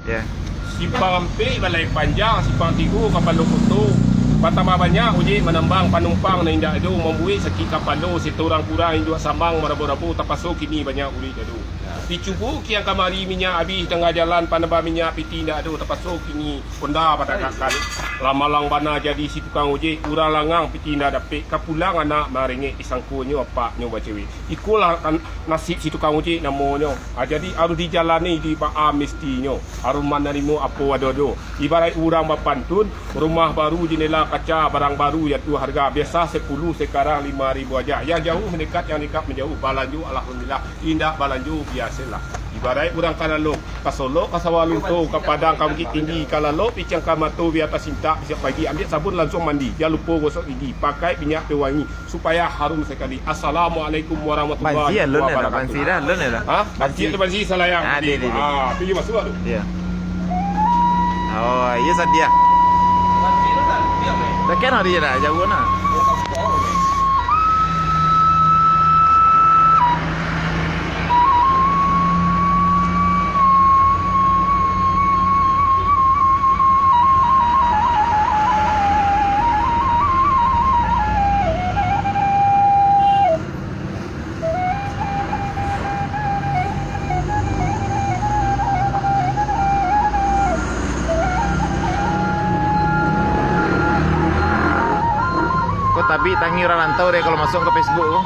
Ya. Simpang Ampik, Balai Panjang, Simpang Tigu, Kapal Lokoto. Pertama banyak uji menambang penumpang na indah itu membuat sakit kapal lo setorang kurang induk sambang merabu-rabu tapasok kini banyak ulit itu. Dicubu kian kamari minyak habis tengah jalan panambang minyak piti indah itu tapasok kini ponda pada kakak. Lamalang bana jadi si tukang uji kurang langang piti indah dapat kapulang anak maringit isangkunya apa nyoba cewek. Ikulah nasib si tukang uji namanya. Jadi harus dijalani di baa mestinya. Harus menerima apa wadodo. Ibarat orang bapantun rumah baru jendela kaca barang baru ya tu harga biasa 10 sekarang 5.000 aja. Yang jauh mendekat yang dekat menjauh balanju alhamdulillah indah balanju biasalah. Ibarat orang kalalo ka Solo ka Sawalunto ka Padang ka Bukit Tinggi kalalo picang ka Mato bi atas Sinta siap pagi ambil sabun langsung mandi. Jangan lupa gosok gigi, pakai minyak pewangi supaya harum sekali. Assalamualaikum warahmatullahi wabarakatuh. Bansi dah, lun dah. Ha? Bansi salayang. Pergi masuk tu. Ya. Oh, iya sadia. Dah kena dia dah jauh na. Tapi tangi orang rantau deh kalau masuk ke Facebook tu.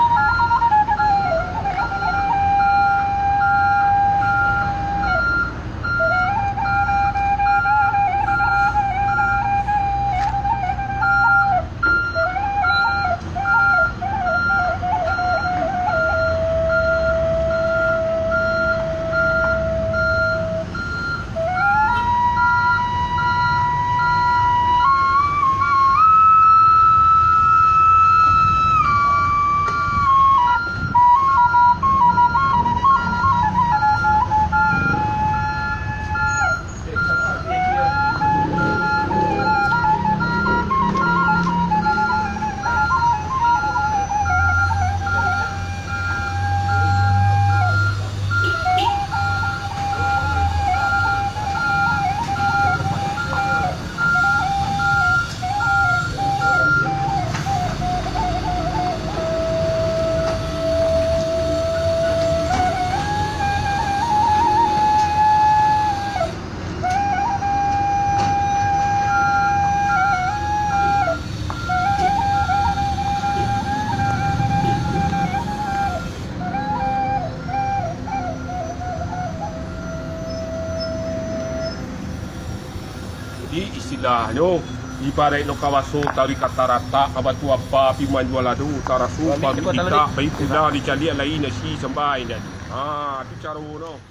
Jadi istilahnya ibarat no kawaso tari kata rata kabatu apa piman jual ladu tarasu pagi kita baik sudah dicari lain nasi sampai jadi. Tu cara no.